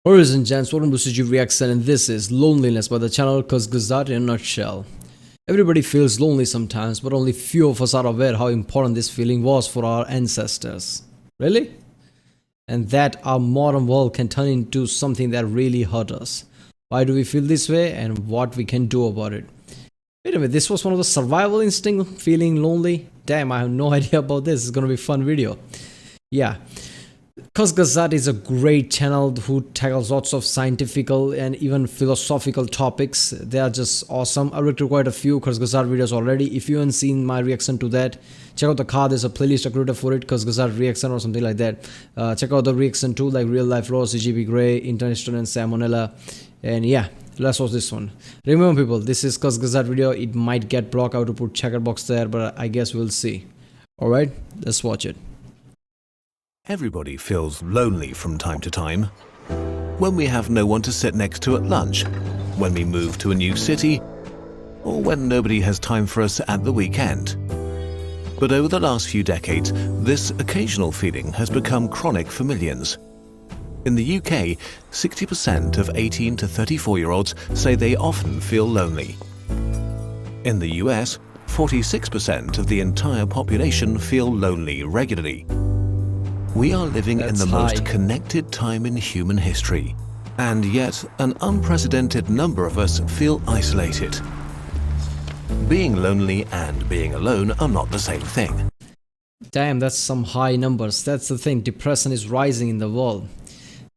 Ladies and gents, welcome to CG Reaction, and this is Loneliness by the channel Kurzgesagt in a nutshell. Everybody feels lonely sometimes, but only few of us are aware how important this feeling was for our ancestors. Really? And that our modern world can turn into something that really hurt us. Why do we feel this way, and what we can do about it? Wait a minute, this was one of the survival instinct, feeling lonely? Damn, I have no idea about this. It's gonna be a fun video. Yeah. Kurzgesagt is a great channel who tackles lots of scientific and even philosophical topics. They are just awesome. I recorded quite a few Kurzgesagt videos already. If you haven't seen my reaction to that, check out the card. There's a playlist I created for it, Kurzgesagt reaction or something like that. Check out the reaction too, like Real Life Raw, CGP Grey, Internet Student, Salmonella, and yeah. Let's watch this one. Remember people, this is Kurzgesagt video. It might get blocked. I have to put checker box there, but I guess we'll see. Alright, let's watch it. Everybody feels lonely from time to time. When we have no one to sit next to at lunch, when we move to a new city, or when nobody has time for us at the weekend. But over the last few decades, this occasional feeling has become chronic for millions. In the UK, 60% of 18 to 34-year-olds say they often feel lonely. In the US, 46% of the entire population feel lonely regularly. We are living in the most connected time in human history, and yet an unprecedented number of us feel isolated. Being lonely and being alone are not the same thing. Damn, that's some high numbers. That's the thing, depression is rising in the world.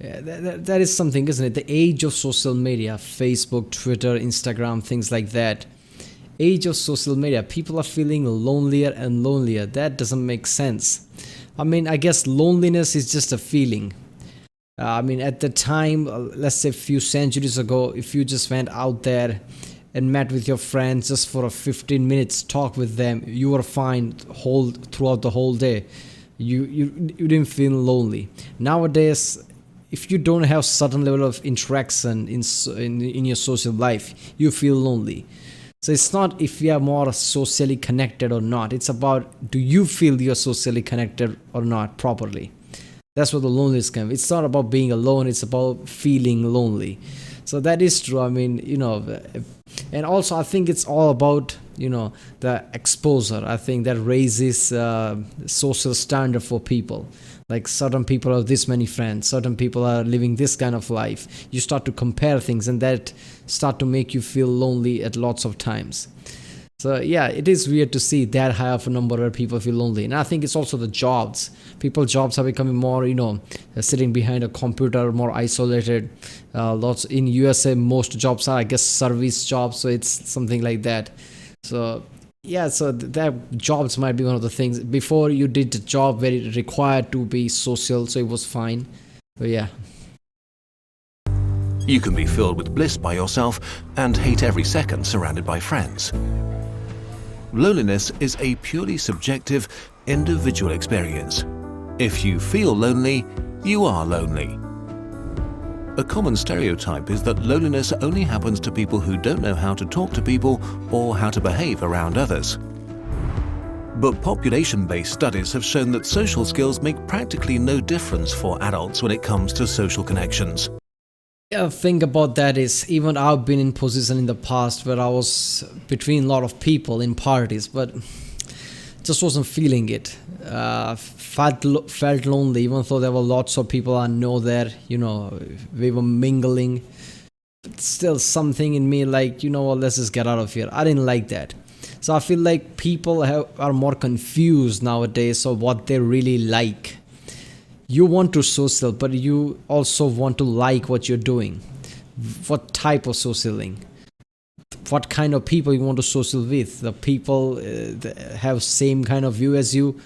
That is something, isn't it? The age of social media, Facebook, Twitter, Instagram, things like that. Age of social media, people are feeling lonelier and lonelier. That doesn't make sense. I mean, I guess loneliness is just a feeling. I mean, at the time, let's say a few centuries ago, if you just went out there and met with your friends just for a 15 minutes talk with them, you were fine throughout the whole day. You didn't feel lonely. Nowadays, if you don't have certain level of interaction in your social life, you feel lonely. So it's not if you are more socially connected or not. It's about, do you feel you're socially connected or not properly? That's what the loneliness comes. It's not about being alone. It's about feeling lonely. So that is true. I mean, and also I think it's all about, the exposure. I think that raises social standard for people. Like certain people have this many friends, certain people are living this kind of life. You start to compare things, and that start to make you feel lonely at lots of times. So yeah, it is weird to see that high of a number where people feel lonely. And I think it's also the jobs. People's jobs are becoming more, sitting behind a computer, more isolated. Lots in USA, most jobs are, I guess, service jobs. So it's something like that. So yeah, so that jobs might be one of the things. Before you did the job where it required to be social, so it was fine. But yeah. You can be filled with bliss by yourself and hate every second surrounded by friends. Loneliness is a purely subjective, individual experience. If you feel lonely, you are lonely. A common stereotype is that loneliness only happens to people who don't know how to talk to people or how to behave around others. But population-based studies have shown that social skills make practically no difference for adults when it comes to social connections. Yeah, think about that is, even I've been in position in the past where I was between a lot of people in parties, but just wasn't feeling it. Felt lonely, even though there were lots of people I know there, we were mingling. But still something in me like, let's just get out of here. I didn't like that. So I feel like people are more confused nowadays of what they really like. You want to social, but you also want to like what you're doing. What type of socialing? What kind of people you want to social with? The people that have same kind of view as you,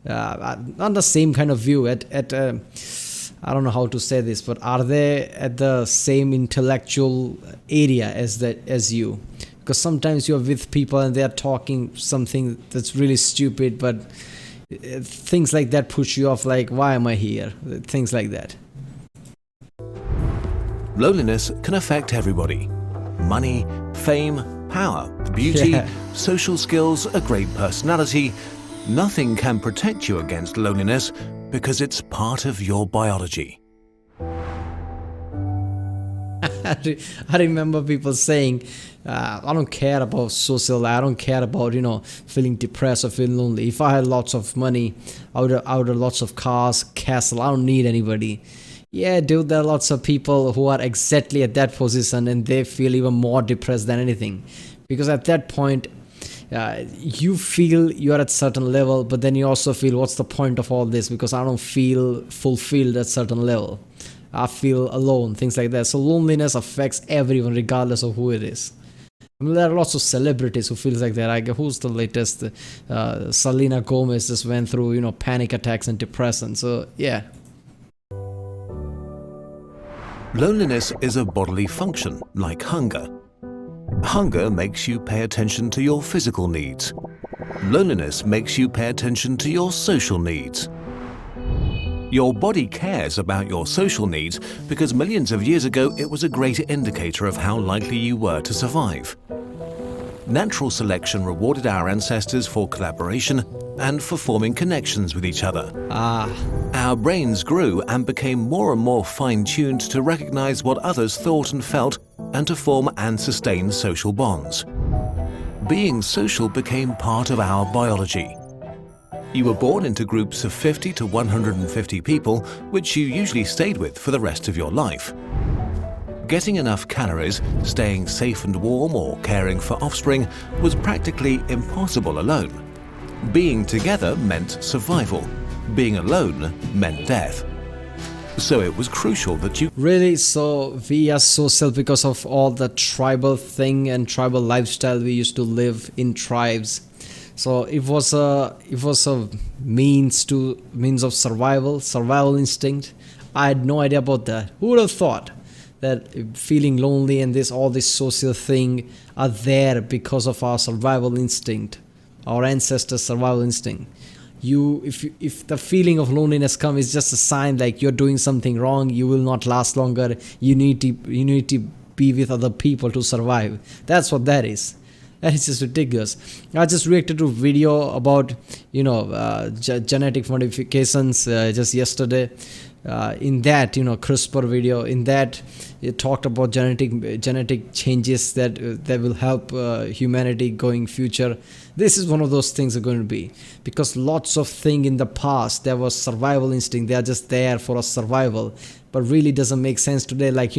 not the same kind of view at I don't know how to say this, but are they at the same intellectual area as you? Because sometimes you're with people and they're talking something that's really stupid, but things like that push you off, like, why am I here? Things like that. Loneliness can affect everybody. Money, fame, power, beauty, social skills, a great personality. Nothing can protect you against loneliness because it's part of your biology. I remember people saying, I don't care about social life. I don't care about, feeling depressed or feeling lonely. If I had lots of money, I would have lots of cars, castle. I don't need anybody. Yeah, dude, there are lots of people who are exactly at that position and they feel even more depressed than anything. Because at that point, you feel you are at certain level, but then you also feel, what's the point of all this? Because I don't feel fulfilled at certain level. I feel alone, things like that. So loneliness affects everyone regardless of who it is. I mean, there are lots of celebrities who feels like that. Like, who's the latest? Selena Gomez just went through, panic attacks and depression. So yeah. Loneliness is a bodily function, like hunger. Hunger makes you pay attention to your physical needs. Loneliness makes you pay attention to your social needs. Your body cares about your social needs because millions of years ago it was a great indicator of how likely you were to survive. Natural selection rewarded our ancestors for collaboration and for forming connections with each other. Our brains grew and became more and more fine-tuned to recognize what others thought and felt and to form and sustain social bonds. Being social became part of our biology. You were born into groups of 50 to 150 people, which you usually stayed with for the rest of your life. Getting enough calories, staying safe and warm, or caring for offspring was practically impossible alone. Being together meant survival. Being alone meant death. So it was crucial that you... Really? So we are social because of all the tribal thing and tribal lifestyle we used to live in tribes. So it was a means of survival instinct. I had no idea about that. Who would have thought that feeling lonely and all this social thing are there because of our survival instinct, our ancestors' survival instinct. If the feeling of loneliness comes, it's just a sign like you're doing something wrong. You will not last longer. You need to be with other people to survive. That's what that is. That is just ridiculous. I just reacted to a video about genetic modifications just yesterday. In that CRISPR video, in that it talked about genetic changes that will help humanity going future. This is one of those things are going to be, because lots of things in the past there was survival instinct, they are just there for a survival, but really doesn't make sense today. Like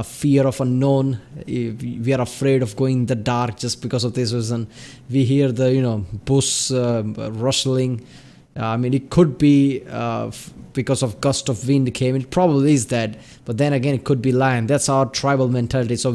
fear of unknown, we are afraid of going in the dark just because of this reason. We hear the bush rustling. I mean, it could be because of gust of wind came. It probably is that, but then again, it could be lion. That's our tribal mentality. So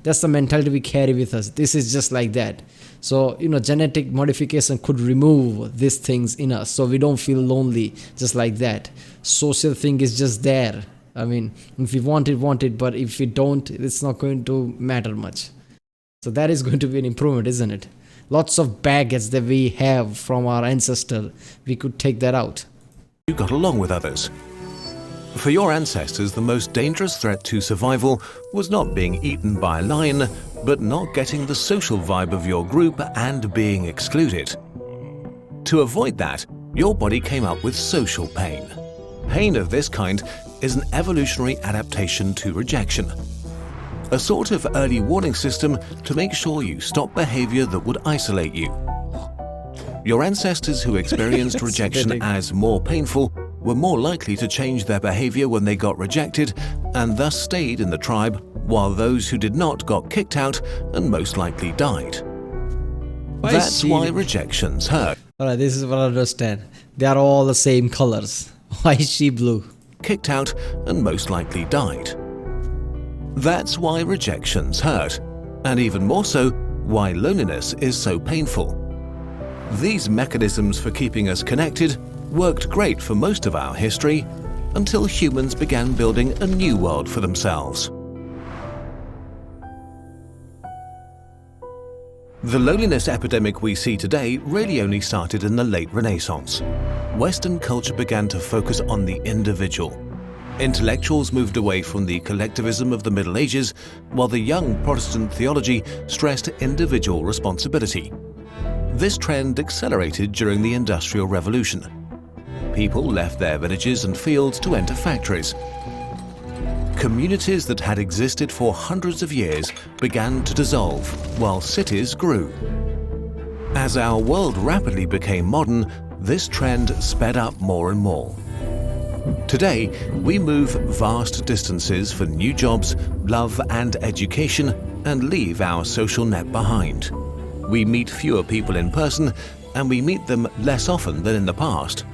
that's the mentality we carry with us. This is just like that. So genetic modification could remove these things in us, so we don't feel lonely just like that. Social thing is just there. I mean, if we want it, but if we don't, it's not going to matter much. So that is going to be an improvement, isn't it? Lots of baggage that we have from our ancestor, we could take that out. You got along with others. For your ancestors, the most dangerous threat to survival was not being eaten by a lion, but not getting the social vibe of your group and being excluded. To avoid that, your body came up with social pain. Pain of this kind is an evolutionary adaptation to rejection. A sort of early warning system to make sure you stop behavior that would isolate you. Your ancestors who experienced rejection as more painful were more likely to change their behavior when they got rejected and thus stayed in the tribe, while those who did not got kicked out and most likely died. That's why rejections hurt. Alright, this is what I understand. They are all the same colors. Why is she blue? Kicked out and most likely died. That's why rejections hurt, and even more so, why loneliness is so painful. These mechanisms for keeping us connected worked great for most of our history until humans began building a new world for themselves. The loneliness epidemic we see today really only started in the late Renaissance. Western culture began to focus on the individual. Intellectuals moved away from the collectivism of the Middle Ages, while the young Protestant theology stressed individual responsibility. This trend accelerated during the Industrial Revolution. People left their villages and fields to enter factories. Communities that had existed for hundreds of years began to dissolve while cities grew. As our world rapidly became modern, this trend sped up more and more. Today, we move vast distances for new jobs, love and education, and leave our social net behind. We meet fewer people in person, and we meet them less often than in the past.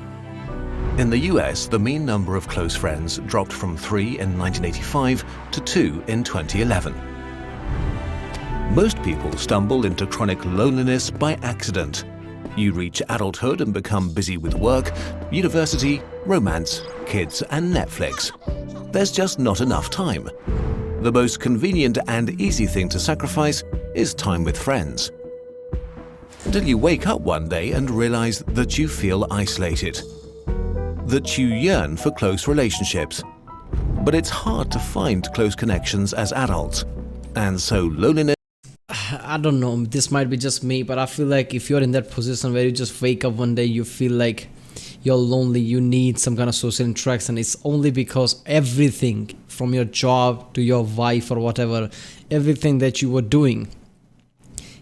In the US, the mean number of close friends dropped from 3 in 1985 to 2 in 2011. Most people stumble into chronic loneliness by accident. You reach adulthood and become busy with work, university, romance, kids, and Netflix. There's just not enough time. The most convenient and easy thing to sacrifice is time with friends. Until you wake up one day and realize that you feel isolated, that you yearn for close relationships. But it's hard to find close connections as adults, and so loneliness. I don't know, this might be just me, but I feel like if you're in that position where you just wake up one day, you feel like you're lonely, you need some kind of social interaction, it's only because everything from your job to your wife or whatever, everything that you were doing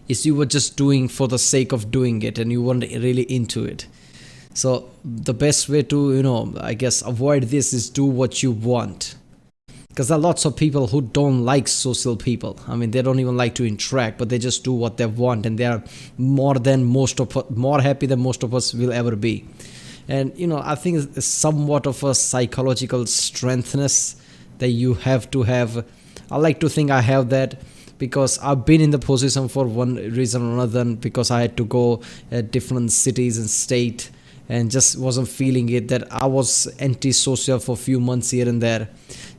is you were just doing for the sake of doing it and you weren't really into it. So the best way to, I guess, avoid this is do what you want. Because there are lots of people who don't like social people. I mean, they don't even like to interact, but they just do what they want, and they are more happy than most of us will ever be. And I think it's somewhat of a psychological strengthness that you have to have. I like to think I have that because I've been in the position for one reason or another, because I had to go at different cities and state and just wasn't feeling it, that I was antisocial for a few months here and there.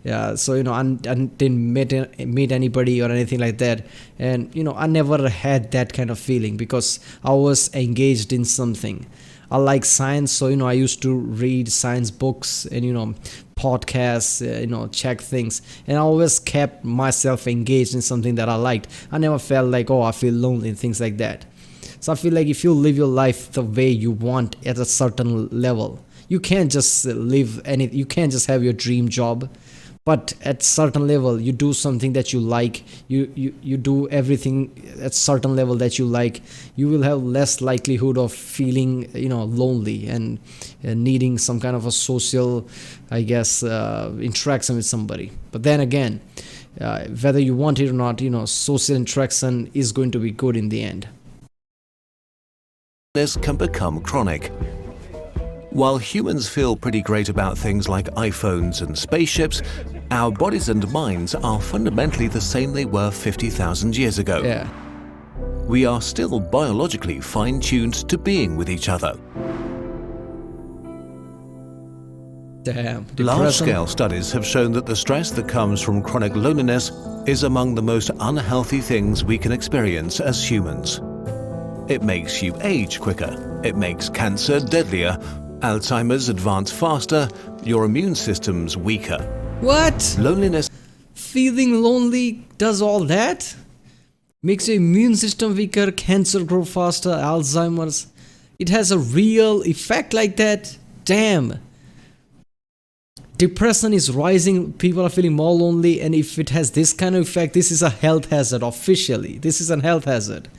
Yeah, so I didn't meet anybody or anything like that, and I never had that kind of feeling because I was engaged in something. I like science, so I used to read science books and podcasts, check things, and I always kept myself engaged in something that I liked. I never felt like, I feel lonely and things like that. So I feel like if you live your life the way you want at a certain level, you can't just you can't just have your dream job. But at certain level, you do something that you like, you do everything at certain level that you like, you will have less likelihood of feeling, lonely and needing some kind of a social, I guess, interaction with somebody. But then again, whether you want it or not, social interaction is going to be good in the end. This can become chronic. While humans feel pretty great about things like iPhones and spaceships, our bodies and minds are fundamentally the same they were 50,000 years ago. Yeah. We are still biologically fine-tuned to being with each other. Damn. Large-scale studies have shown that the stress that comes from chronic loneliness is among the most unhealthy things we can experience as humans. It makes you age quicker, it makes cancer deadlier, Alzheimer's advance faster, your immune system's weaker. What? Loneliness. Feeling lonely does all that? Makes your immune system weaker, cancer grow faster, Alzheimer's. It has a real effect like that? Damn. Depression is rising, people are feeling more lonely, and if it has this kind of effect, this is a health hazard officially. This is a health hazard.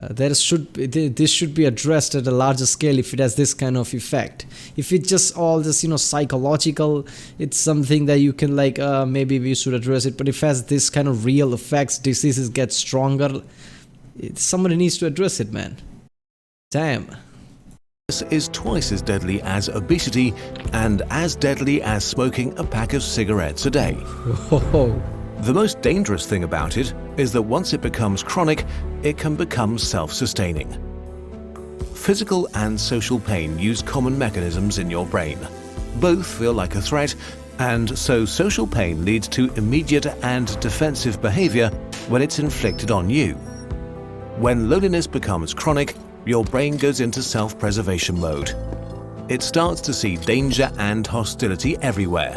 This should be addressed at a larger scale if it has this kind of effect. If it's just all this psychological, it's something that you can maybe we should address it. But if it has this kind of real effects, diseases get stronger, somebody needs to address it, man. Damn. This is twice as deadly as obesity and as deadly as smoking a pack of cigarettes a day. Whoa. The most dangerous thing about it is that once it becomes chronic, it can become self-sustaining. Physical and social pain use common mechanisms in your brain. Both feel like a threat, and so social pain leads to immediate and defensive behavior when it's inflicted on you. When loneliness becomes chronic, your brain goes into self-preservation mode. It starts to see danger and hostility everywhere.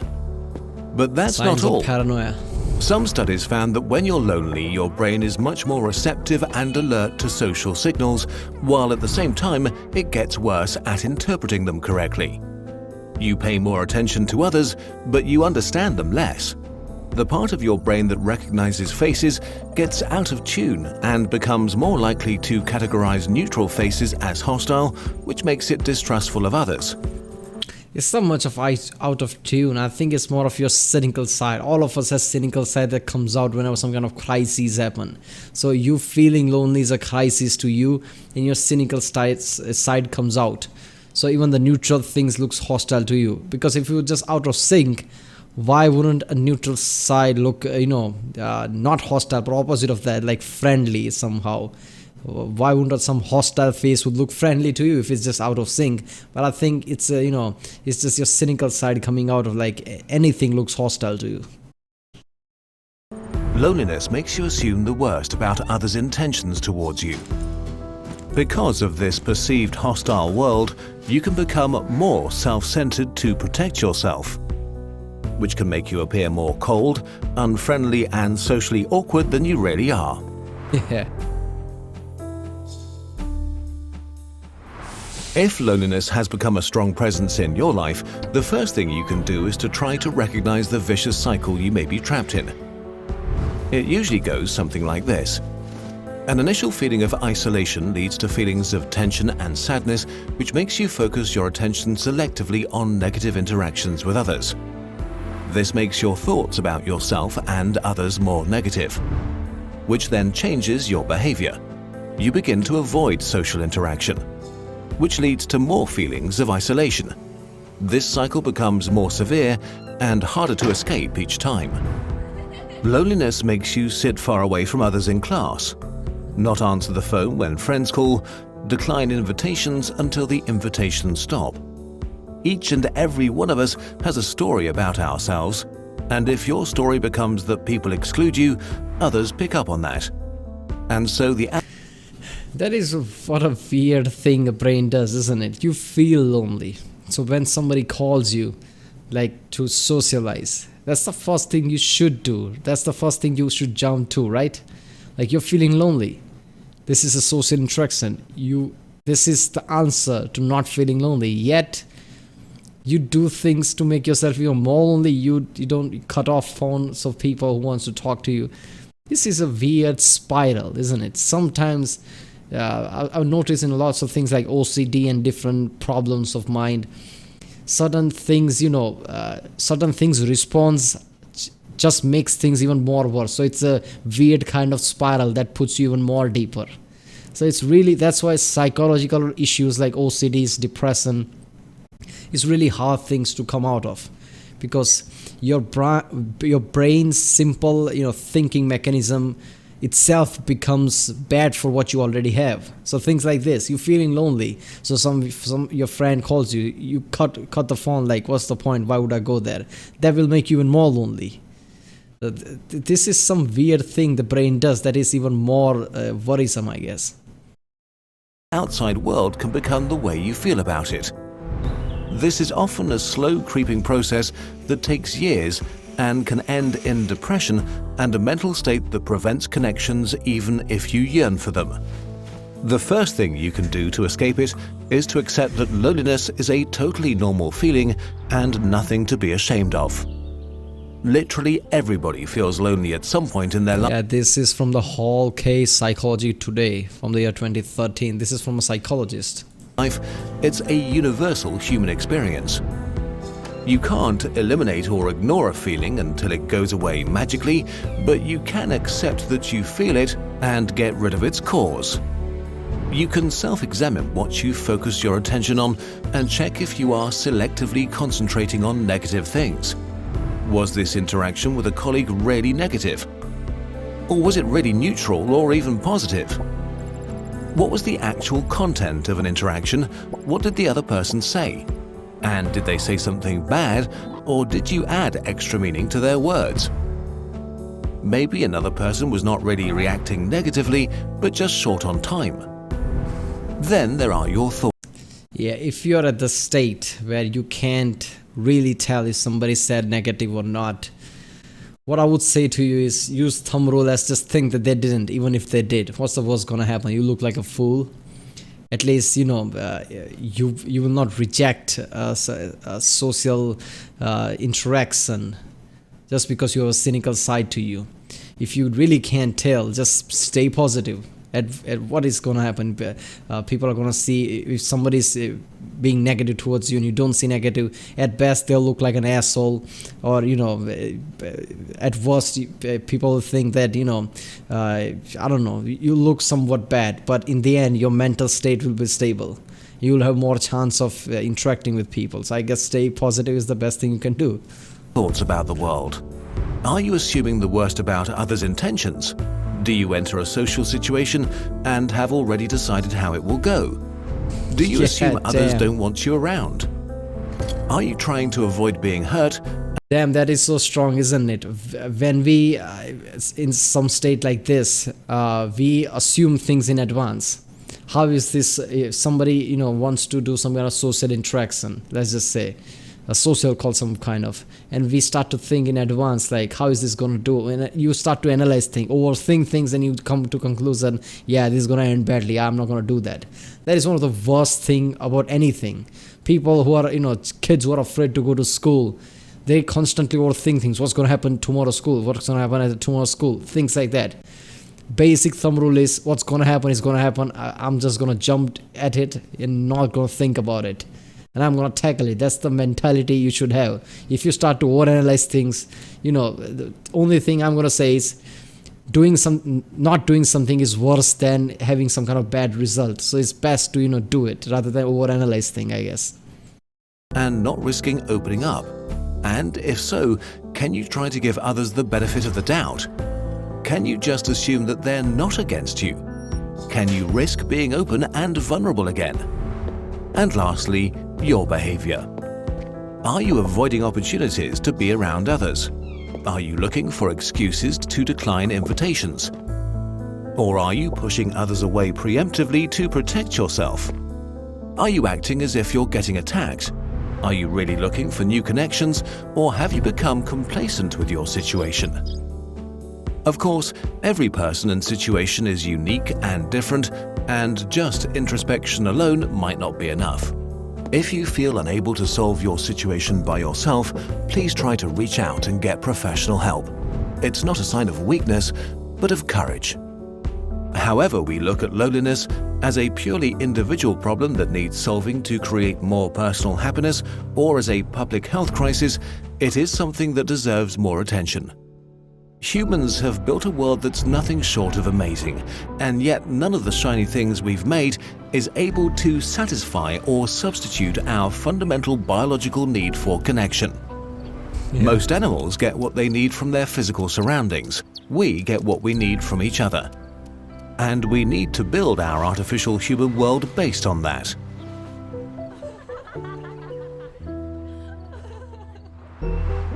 But that's Signs not all. of paranoia. Some studies found that when you're lonely, your brain is much more receptive and alert to social signals, while at the same time, it gets worse at interpreting them correctly. You pay more attention to others, but you understand them less. The part of your brain that recognizes faces gets out of tune and becomes more likely to categorize neutral faces as hostile, which makes it distrustful of others. It's not much of out of tune. I think it's more of your cynical side. All of us has cynical side that comes out whenever some kind of crises happen. So you feeling lonely is a crisis to you, and your cynical side comes out. So even the neutral things looks hostile to you. Because if you're just out of sync, why wouldn't a neutral side look, not hostile, but opposite of that, like friendly somehow? Why wouldn't some hostile face would look friendly to you if it's just out of sync? But I think it's it's just your cynical side coming out of, like, anything looks hostile to you. Loneliness makes you assume the worst about others' intentions towards you. Because of this perceived hostile world, you can become more self-centered to protect yourself, which can make you appear more cold, unfriendly, and socially awkward than you really are. Yeah. If loneliness has become a strong presence in your life, the first thing you can do is to try to recognize the vicious cycle you may be trapped in. It usually goes something like this. An initial feeling of isolation leads to feelings of tension and sadness, which makes you focus your attention selectively on negative interactions with others. This makes your thoughts about yourself and others more negative, which then changes your behavior. You begin to avoid social interaction, which leads to more feelings of isolation. This cycle becomes more severe and harder to escape each time. Loneliness makes you sit far away from others in class, not answer the phone when friends call, decline invitations until the invitations stop. Each and every one of us has a story about ourselves, and if your story becomes that people exclude you, others pick up on that. And so That is what a weird thing a brain does, isn't it? You feel lonely. So when somebody calls you, like, to socialize, that's the first thing you should do. That's the first thing you should jump to, right? Like, you're feeling lonely. This is a social interaction. This is the answer to not feeling lonely. Yet, you do things to make yourself even more lonely. You don't cut off phones of people who wants to talk to you. This is a weird spiral, isn't it? Sometimes I've noticed in lots of things like OCD and different problems of mind, certain things response just makes things even more worse. So it's a weird kind of spiral that puts you even more deeper. So that's why psychological issues like OCDs, depression, is really hard things to come out of, because your brain's simple thinking mechanism itself becomes bad for what you already have. So things like this, you're feeling lonely, so some your friend calls you, you cut the phone, like, what's the point, why would I go there? That will make you even more lonely. This is some weird thing the brain does that is even more worrisome, I guess. Outside world can become the way you feel about it. This is often a slow creeping process that takes years and can end in depression and a mental state that prevents connections even if you yearn for them. The first thing you can do to escape it is to accept that loneliness is a totally normal feeling and nothing to be ashamed of. Literally everybody feels lonely at some point in their life. Yeah, this is from the Hall Case Psychology Today from the year 2013. This is from a psychologist. It's a universal human experience. You can't eliminate or ignore a feeling until it goes away magically, but you can accept that you feel it and get rid of its cause. You can self-examine what you focus your attention on and check if you are selectively concentrating on negative things. Was this interaction with a colleague really negative? Or was it really neutral or even positive? What was the actual content of an interaction? What did the other person say? And did they say something bad, or did you add extra meaning to their words? Maybe another person was not really reacting negatively, but just short on time. Then there are your thoughts. Yeah, if you're at the state where you can't really tell if somebody said negative or not, what I would say to you is use thumb rule as just think that they didn't, even if they did. What's the worst gonna happen? You look like a fool. At least you will not reject a social interaction just because you have a cynical side to you. If you really can't tell, just stay positive at what is going to happen. People are going to see if somebody's being negative towards you and you don't see negative. At best, they'll look like an asshole, or at worst, people will think that I don't know, you look somewhat bad. But in the end, your mental state will be stable. You will have more chance of interacting with people. So I guess stay positive is the best thing you can do. Thoughts about the world? Are you assuming the worst about others' intentions? Do you enter a social situation and have already decided how it will go? Do you assume others don't want you around? Are you trying to avoid being hurt? Damn, that is so strong, isn't it? When we, in some state like this, we assume things in advance. How is this, if somebody, wants to do some kind of social interaction, let's just say, a social call some kind of, and we start to think in advance, like, how is this going to do? And you start to analyze things, overthink things, and you come to conclusion, yeah, this is going to end badly, I'm not going to do that. That is one of the worst thing about anything. People who are, kids who are afraid to go to school, they constantly overthink things. What's going to happen tomorrow school? What's going to happen at tomorrow school? Things like that. Basic thumb rule is, what's going to happen is going to happen. I'm just going to jump at it and not going to think about it. And I'm going to tackle it. That's the mentality you should have. If you start to overanalyze things, the only thing I'm going to say is not doing something is worse than having some kind of bad result. So it's best to, do it rather than overanalyze thing, I guess. And not risking opening up? And if so, can you try to give others the benefit of the doubt? Can you just assume that they're not against you? Can you risk being open and vulnerable again? And lastly, your behavior. Are you avoiding opportunities to be around others? Are you looking for excuses to decline invitations? Or are you pushing others away preemptively to protect yourself? Are you acting as if you're getting attacked? Are you really looking for new connections, or have you become complacent with your situation? Of course, every person and situation is unique and different, and just introspection alone might not be enough. If you feel unable to solve your situation by yourself, please try to reach out and get professional help. It's not a sign of weakness, but of courage. However we look at loneliness, as a purely individual problem that needs solving to create more personal happiness, or as a public health crisis, it is something that deserves more attention. Humans have built a world that's nothing short of amazing, and yet none of the shiny things we've made is able to satisfy or substitute our fundamental biological need for connection. Yeah. Most animals get what they need from their physical surroundings. We get what we need from each other. And we need to build our artificial human world based on that.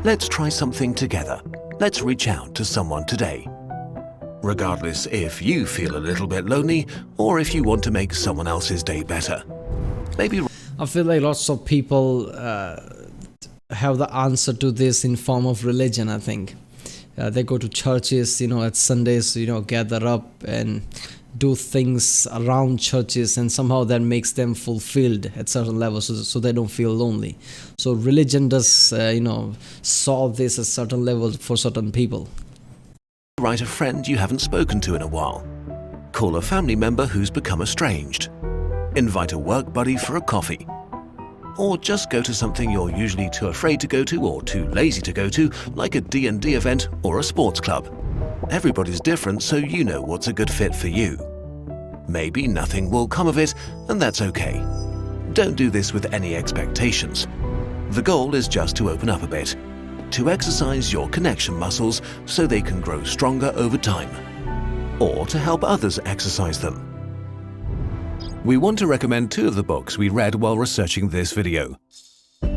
Let's try something together. Let's reach out to someone today. Regardless if you feel a little bit lonely or if you want to make someone else's day better. Maybe I feel like lots of people have the answer to this in form of religion, I think. They go to churches, at Sundays, gather up and do things around churches, and somehow that makes them fulfilled at certain levels, so they don't feel lonely. So religion does, solve this at certain levels for certain people. write a friend you haven't spoken to in a while. Call a family member who's become estranged. Invite a work buddy for a coffee. Or just go to something you're usually too afraid to go to or too lazy to go to, like a D&D event or a sports club. Everybody's different, so you know what's a good fit for you. Maybe nothing will come of it, and that's okay. Don't do this with any expectations. The goal is just to open up a bit, to exercise your connection muscles so they can grow stronger over time, or to help others exercise them. We want to recommend two of the books we read while researching this video.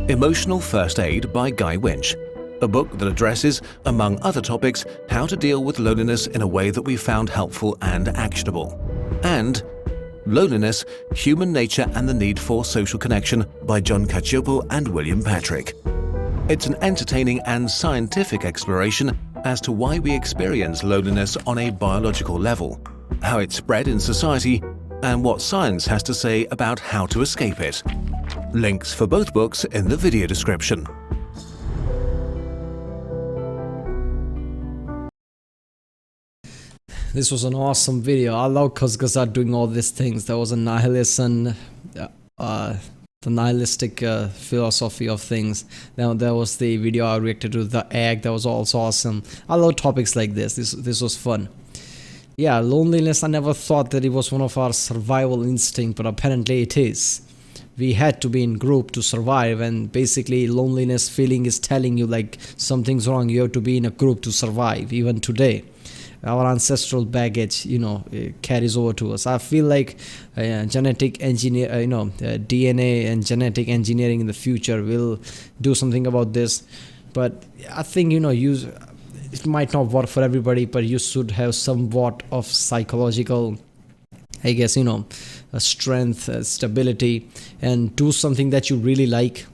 Emotional First Aid by Guy Winch, a book that addresses, among other topics, how to deal with loneliness in a way that we found helpful and actionable. And Loneliness, Human Nature and the Need for Social Connection by John Cacioppo and William Patrick. It's an entertaining and scientific exploration as to why we experience loneliness on a biological level, how it's spread in society, and what science has to say about how to escape it. Links for both books in the video description. This was an awesome video. I love Kurzgesagt doing all these things. There was a nihilism, the nihilistic philosophy of things. Now there was the video I reacted to, the egg. That was also awesome. I love topics like this. This was fun. Yeah, loneliness, I never thought that it was one of our survival instinct, but apparently it is. We had to be in group to survive, and basically loneliness feeling is telling you like something's wrong. You have to be in a group to survive. Even today, our ancestral baggage, it carries over to us. I feel like genetic engineer, DNA and genetic engineering in the future will do something about this. But I think it might not work for everybody, but you should have somewhat of psychological, I guess, a strength, stability, and do something that you really like.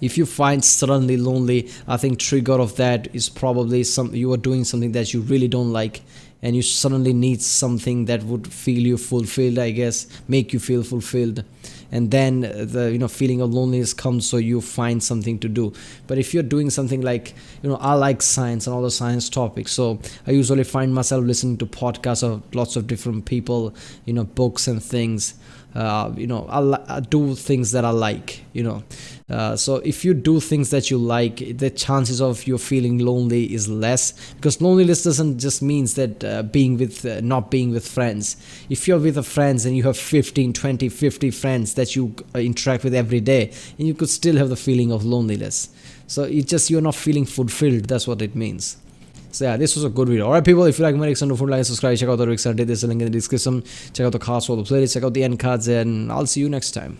If you find suddenly lonely, I think trigger of that is probably you are doing something that you really don't like, and you suddenly need something that would feel you fulfilled, I guess, make you feel fulfilled. And then the feeling of loneliness comes, so you find something to do. But if you're doing something like, I like science and all the science topics, so I usually find myself listening to podcasts of lots of different people, books and things. I do things that I like, so if you do things that you like, the chances of you feeling lonely is less, because loneliness doesn't just means that not being with friends. If you're with friends and you have 15, 20, 50 friends that you interact with every day, and you could still have the feeling of loneliness. So you're not feeling fulfilled. That's what it means. So yeah, this was a good video. Alright people, if you like my reaction to food, like and subscribe, check out the lyrics I did. There's a link in the description. Check out the cards for the playlist, check out the end cards, and I'll see you next time.